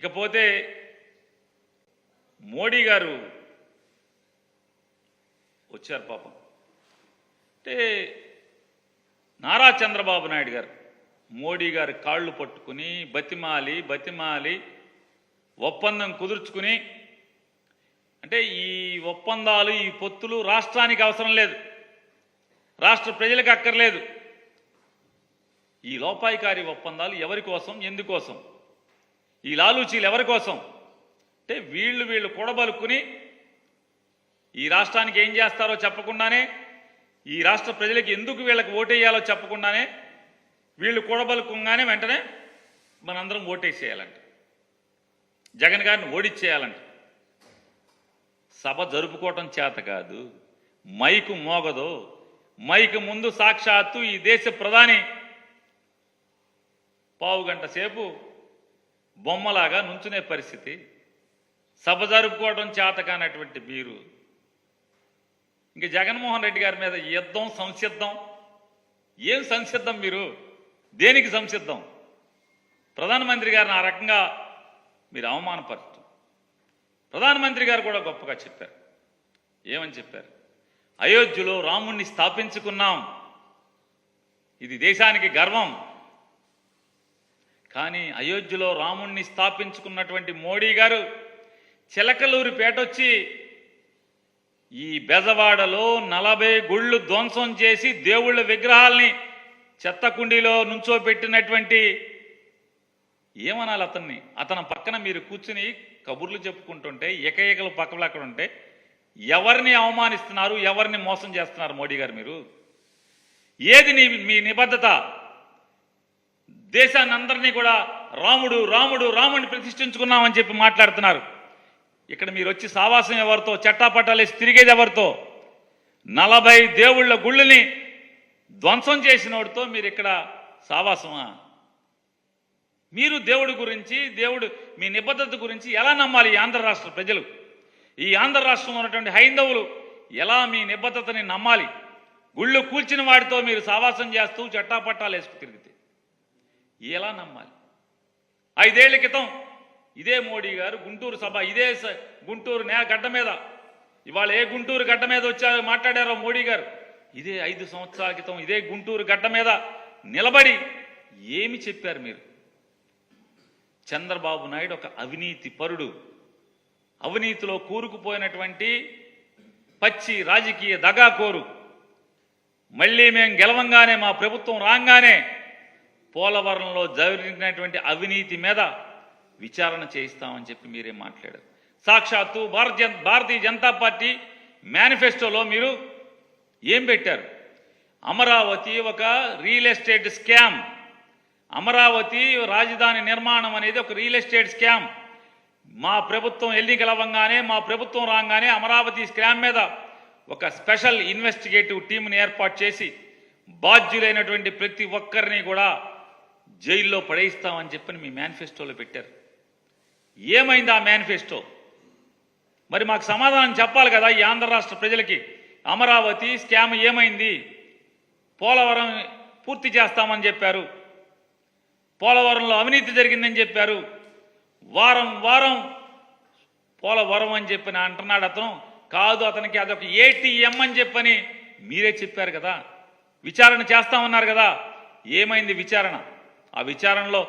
ఇకపోతే మోడీ గారు వచ్చారు పాపం. అంటే నారా చంద్రబాబు నాయుడు గారు మోడీ గారి కాళ్ళు పట్టుకుని బతిమాలి ఒప్పందం కుదుర్చుకుని, అంటే ఈ ఒప్పందాలు ఈ పొత్తులు రాష్ట్రానికి అవసరం లేదు, రాష్ట్ర ప్రజలకు అక్కర్లేదు. ఈ లోపాయికారి ఒప్పందాలు ఎవరి కోసం, ఎందుకోసం? ఈ లాలూచీలు ఎవరి కోసం? అంటే వీళ్ళు కూడబలుక్కుని ఈ రాష్ట్రానికి ఏం చేస్తారో చెప్పకుండానే, ఈ రాష్ట్ర ప్రజలకు ఎందుకు వీళ్ళకి ఓటేయాలో చెప్పకుండానే వీళ్ళు కూడబలుకుంగానే వెంటనే మనందరం ఓటేసేయాలంట, జగన్ గారిని ఓడిచ్చేయాలంట. సభ జరుపుకోవటం చేత కాదు, మైకు మోగదు. మైకు ముందు సాక్షాత్తు ఈ దేశ ప్రధాని పావుగంట సేపు బొమ్మలాగా నుంచునే పరిస్థితి. సభ జరుపుకోవడం చేత కానటువంటి మీరు ఇంక జగన్మోహన్ రెడ్డి గారి మీద యుద్ధం, సంసిద్ధం. ఏం సంసిద్ధం? మీరు దేనికి సంసిద్ధం? ప్రధానమంత్రి గారిని ఆ రకంగా మీరు అవమానపరచు. ప్రధానమంత్రి గారు కూడా గొప్పగా చెప్పారు. ఏమని చెప్పారు? అయోధ్యలో రాముణ్ణి స్థాపించుకున్నాం, ఇది దేశానికి గర్వం. కానీ అయోధ్యలో రాముణ్ణి స్థాపించుకున్నటువంటి మోడీ గారు చిలకలూరిపేటొచ్చి ఈ బెజవాడలో 40 గుళ్ళు ధ్వంసం చేసి దేవుళ్ళ విగ్రహాల్ని చెత్తకుండీలో నుంచోబెట్టినటువంటి, ఏమనాలి అతన్ని? అతని పక్కన మీరు కూర్చుని కబుర్లు చెప్పుకుంటుంటే, ఏకైకలు పక్కలు అక్కడ ఉంటే ఎవరిని అవమానిస్తున్నారు, ఎవరిని మోసం చేస్తున్నారు మోడీ గారు? మీరు ఏది మీ నిబద్ధత? దేశాన్ని అందరినీ కూడా రాముడిని ప్రతిష్ఠించుకున్నామని చెప్పి మాట్లాడుతున్నారు. ఇక్కడ మీరు వచ్చి సావాసం ఎవరితో, చట్టాపట్టాలేసి తిరిగేది ఎవరితో? 40 దేవుళ్ళ గుళ్ళని ధ్వంసం చేసినోడితో మీరు ఇక్కడ సావాసమా? మీరు దేవుడి గురించి, మీ నిబద్ధత గురించి ఎలా నమ్మాలి ఈ ఆంధ్ర రాష్ట్ర ప్రజలు? ఈ ఆంధ్ర రాష్ట్రంలో ఉన్నటువంటి హైందవులు ఎలా మీ నిబద్ధతని నమ్మాలి? గుళ్ళు కూల్చిన వాడితో మీరు సావాసం చేస్తూ చట్టాపట్టాలు వేసుకు తిరిగితే ఎలా నమ్మాలి? 5 ఏళ్ల క్రితం ఇదే మోడీ గారు గుంటూరు సభ, ఇదే గుంటూరు గడ్డ మీద, ఇవాళ ఏ గుంటూరు గడ్డ మీద వచ్చారో మాట్లాడారో మోడీ గారు, ఇదే 5 సంవత్సరాల క్రితం ఇదే గుంటూరు గడ్డ మీద నిలబడి ఏమి చెప్పారు మీరు? చంద్రబాబు నాయుడు ఒక అవినీతి పరుడు, అవినీతిలో కూరుకుపోయినటువంటి పచ్చి రాజకీయ దగాకోరు. మళ్ళీ మేము గెలవంగానే, మా ప్రభుత్వం రాగానే పోలవరంలో జరిగినటువంటి అవినీతి మీద విచారణ చేయిస్తామని చెప్పి మీరేం మాట్లాడారు? సాక్షాత్తు భారతీయ జనతా పార్టీ మేనిఫెస్టోలో మీరు ఏం పెట్టారు? అమరావతి ఒక రియల్ ఎస్టేట్ స్కామ్, అమరావతి రాజధాని నిర్మాణం అనేది ఒక రియల్ ఎస్టేట్ స్కామ్. మా ప్రభుత్వం ఎన్నికలవ్వగానే, మా ప్రభుత్వం రాగానే అమరావతి స్కామ్ మీద ఒక స్పెషల్ ఇన్వెస్టిగేటివ్ టీంని ఏర్పాటు చేసి బాధ్యులైనటువంటి ప్రతి ఒక్కరిని కూడా జైల్లో పడేయిస్తామని చెప్పని మీ మేనిఫెస్టోలో పెట్టారు. ఏమైంది ఆ మేనిఫెస్టో? మరి మాకు సమాధానం చెప్పాలి కదా ఈ ఆంధ్ర రాష్ట్ర ప్రజలకి. అమరావతి స్కామ్ ఏమైంది? పోలవరం పూర్తి చేస్తామని చెప్పారు, పోలవరంలో అవినీతి జరిగిందని చెప్పారు, వారం పోలవరం అని చెప్పని అంటున్నాడు అతను. కాదు, అతనికి అదొక ఏటీఎం అని చెప్పని మీరే చెప్పారు కదా. విచారణ చేస్తామన్నారు కదా. ఏమైంది విచారణ? ఆ విచారణలో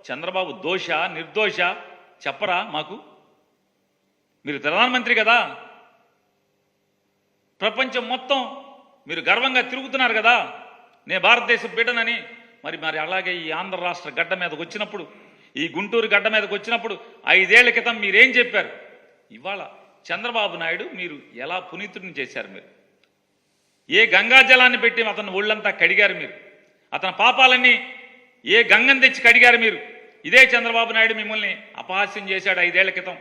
చంద్రబాబు దోష నిర్దోష చెప్పరా మాకు? మీరు ప్రధానమంత్రి కదా, ప్రపంచం మొత్తం మీరు గర్వంగా తిరుగుతున్నారు కదా, నేను భారతదేశ బిడ్డనని. మరి అలాగే ఈ ఆంధ్ర రాష్ట్ర గడ్డ మీదకి వచ్చినప్పుడు, ఈ గుంటూరు గడ్డ మీదకి వచ్చినప్పుడు 5 ఏళ్ల క్రితం మీరేం చెప్పారు? ఇవాళ చంద్రబాబు నాయుడు మీరు ఎలా పునీతుడిని చేశారు? మీరు ఏ గంగా జలాన్ని పెట్టి అతను ఒళ్ళంతా కడిగారు? మీరు అతని పాపాలన్నీ ఏ గంగను తెచ్చి కడిగారు? మీరు ఇదే చంద్రబాబు నాయుడు మిమ్మల్ని అపహాస్యం చేశాడు 5 ఏళ్ల క్రితం.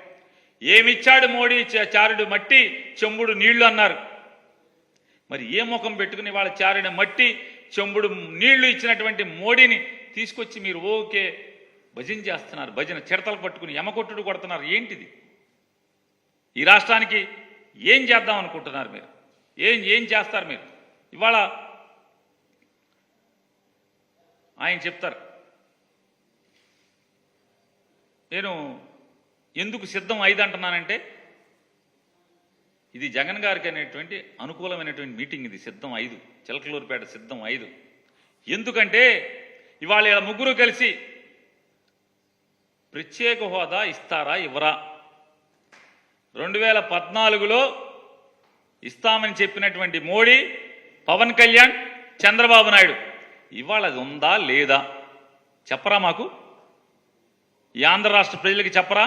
ఏమిచ్చాడు మోడీ? చారుడు మట్టి, చెంబుడు నీళ్లు అన్నారు. మరి ఏ ముఖం పెట్టుకుని వాళ్ళ చారుడు మట్టి, చెంబుడు నీళ్లు ఇచ్చినటువంటి మోడీని తీసుకొచ్చి మీరు ఓకే భజన చేస్తున్నారు? భజన చిడతలు పట్టుకుని యమకొట్టుడు కొడుతున్నారు. ఏంటిది? ఈ రాష్ట్రానికి ఏం చేద్దాం అనుకుంటున్నారు మీరు? ఏం చేస్తారు మీరు? ఇవాళ ఆయన చెప్తారు, నేను ఎందుకు సిద్ధం 5 అంటున్నానంటే ఇది జగన్ గారికి అనేటువంటి అనుకూలమైనటువంటి మీటింగ్. ఇది సిద్ధం 5, చిలకలూరుపేట సిద్ధం 5. ఎందుకంటే ఇవాళ ఇలా ముగ్గురు కలిసి ప్రత్యేక హోదా ఇస్తారా ఇవ్వరా, 2014లో ఇస్తామని చెప్పినటువంటి మోడీ, పవన్ కళ్యాణ్, చంద్రబాబు నాయుడు ఇవాళ అది ఉందా లేదా చెప్పరా? మాకు ఈ ఆంధ్ర రాష్ట్ర ప్రజలకి చెప్పరా?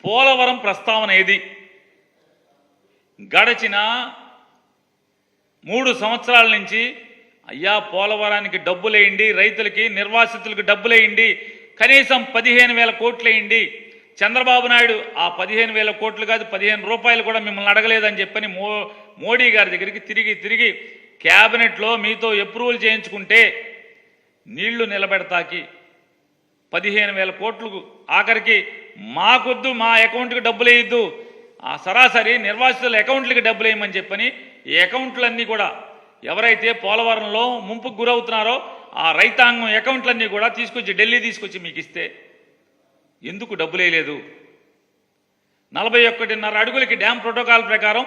పోలవరం ప్రస్తావన ఏది? గడచిన 3 సంవత్సరాల నుంచి అయ్యా పోలవరానికి డబ్బులేయండి, రైతులకి నిర్వాసితులకు డబ్బులేయండి, కనీసం 15,000 కోట్లు వేయండి. చంద్రబాబు నాయుడు ఆ 15,000 కోట్లు కాదు 15 రూపాయలు కూడా మిమ్మల్ని అడగలేదని చెప్పని మోడీ గారి దగ్గరికి తిరిగి క్యాబినెట్లో మీతో అప్రూవల్ చేయించుకుంటే నీళ్లు నిలబెడతాకి 15,000 కోట్లకు ఆఖరికి మాకొద్దు, మా అకౌంట్కి డబ్బులు వేయద్దు, ఆ సరాసరి నిర్వాసితుల అకౌంట్లకి డబ్బులు వేయమని చెప్పని ఈ అకౌంట్లన్నీ కూడా ఎవరైతే పోలవరంలో ముంపుకు గురవుతున్నారో ఆ రైతాంగం అకౌంట్లన్నీ కూడా తీసుకొచ్చి ఢిల్లీ తీసుకొచ్చి మీకు ఇస్తే ఎందుకు డబ్బులు వేయలేదు? 41.5 అడుగులకి డ్యామ్ ప్రోటోకాల్ ప్రకారం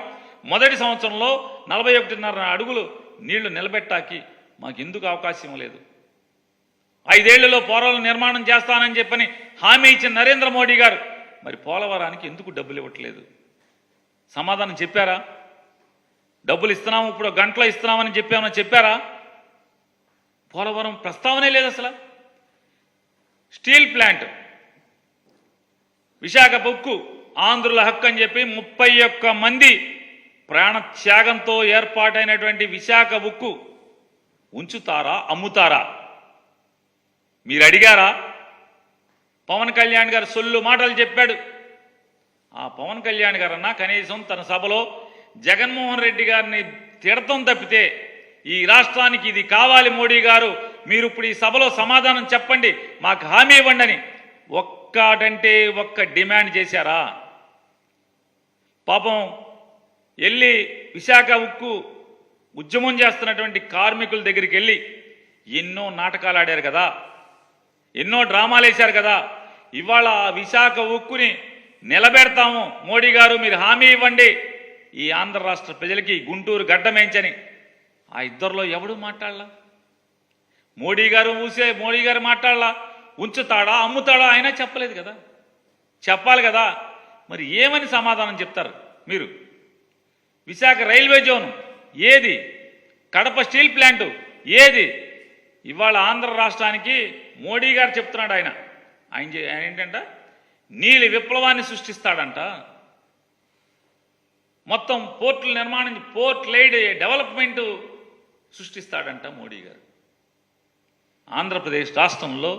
మొదటి సంవత్సరంలో 41.5 అడుగులు నీళ్లు నిలబెట్టాకి మాకు ఎందుకు అవకాశం లేదు? 5 ఏళ్లలో పోలవరం నిర్మాణం చేస్తానని చెప్పని హామీ ఇచ్చిన నరేంద్ర మోడీ గారు మరి పోలవరానికి ఎందుకు డబ్బులు ఇవ్వట్లేదు? సమాధానం చెప్పారా? డబ్బులు ఇస్తున్నాము, ఇప్పుడు గంటలో ఇస్తున్నామని చెప్పారా? పోలవరం ప్రస్తావనే లేదు అసలు. స్టీల్ ప్లాంట్, విశాఖ ఉక్కు ఆంధ్రుల హక్కు అని చెప్పి 31 మంది ప్రాణత్యాగంతో ఏర్పాటైనటువంటి విశాఖ ఉక్కు ఉంచుతారా అమ్ముతారా? మీరు అడిగారా? పవన్ కళ్యాణ్ గారు సొల్లు మాటలు చెప్పాడు. ఆ పవన్ కళ్యాణ్ గారన్నా కనీసం తన సభలో జగన్మోహన్ రెడ్డి గారిని తిడతం తప్పితే ఈ రాష్ట్రానికి ఇది కావాలి మోడీ గారు, మీరు ఇప్పుడు ఈ సభలో సమాధానం చెప్పండి, మాకు హామీ ఇవ్వండి అని ఒక్కటంటే ఒక్క డిమాండ్ చేశారా? పాపం వెళ్ళి విశాఖ ఉక్కు ఉద్యమం చేస్తున్నటువంటి కార్మికుల దగ్గరికి వెళ్ళి ఎన్నో నాటకాలు ఆడారు కదా, ఎన్నో డ్రామాలు వేశారు కదా. ఇవాళ విశాఖ ఉక్కుని నిలబెడతాము మోడీ గారు, మీరు హామీ ఇవ్వండి ఈ ఆంధ్ర రాష్ట్ర ప్రజలకి గుంటూరు గడ్డమేంచని. ఆ ఇద్దరిలో ఎవడు మాట్లాడలా? మోడీ గారు మాట్లాడలా. ఉంచుతాడా అమ్ముతాడా అయినా చెప్పలేదు కదా, చెప్పాలి కదా. మరి ఏమని సమాధానం చెప్తారు మీరు? విశాఖ రైల్వే జోన్ ఏది? కడప స్టీల్ ప్లాంటు ఏది? ఇవాళ ఆంధ్ర రాష్ట్రానికి మోడీ గారు చెప్తున్నాడు, ఆయన ఏంటంట నీలి విప్లవాన్ని సృష్టిస్తాడంట. మొత్తం పోర్టుల నిర్మాణం, పోర్ట్ లైడ్ డెవలప్మెంట్ సృష్టిస్తాడంట మోడీ గారు. ఆంధ్రప్రదేశ్ రాష్ట్రంలో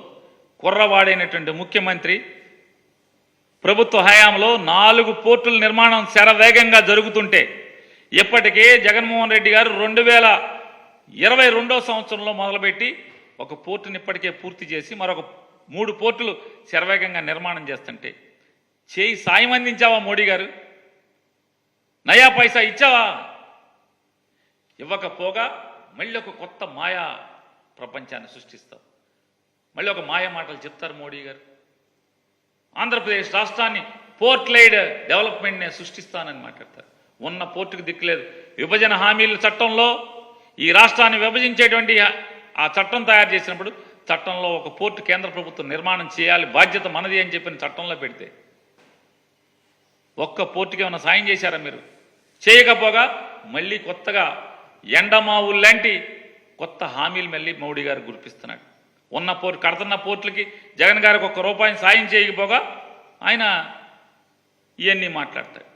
కుర్రవాడైనటువంటి ముఖ్యమంత్రి ప్రభుత్వ హయాంలో 4 పోర్టుల నిర్మాణం శరవేగంగా జరుగుతుంటే ఇప్పటికే జగన్మోహన్ రెడ్డి గారు 2022వ సంవత్సరంలో మొదలుపెట్టి ఒక పోర్టుని ఇప్పటికే పూర్తి చేసి మరొక 3 పోర్టులు శరవేగంగా నిర్మాణం చేస్తుంటే చేయి సాయం అందించావా మోడీ గారు? నయా పైసా ఇచ్చావా? ఇవ్వకపోగా మళ్ళీ ఒక కొత్త మాయా ప్రపంచాన్ని సృష్టిస్తావు, మళ్ళీ ఒక మాయా మాటలు చెప్తారు మోడీ గారు. ఆంధ్రప్రదేశ్ రాష్ట్రాన్ని పోర్ట్ లైడ్ డెవలప్మెంట్ని సృష్టిస్తానని మాట్లాడతారు. ఉన్న పోర్టుకు దిక్కులేదు. విభజన హామీల చట్టంలో ఈ రాష్ట్రాన్ని విభజించేటువంటి ఆ చట్టం తయారు చేసినప్పుడు చట్టంలో ఒక పోర్టు కేంద్ర ప్రభుత్వం నిర్మాణం చేయాలి, బాధ్యత మనది అని చెప్పిన చట్టంలో పెడితే ఒక్క పోర్టుకి ఏమైనా సాయం చేశారా మీరు? చేయకపోగా మళ్ళీ కొత్తగా ఎండమావుల్లాంటి కొత్త హామీలు మళ్ళీ మోడీ గారు గుర్తిస్తున్నాడు. ఉన్న కడుతున్న పోర్టులకి జగన్ గారికి ₹1 సాయం చేయకపోగా ఆయన ఇవన్నీ మాట్లాడతాడు.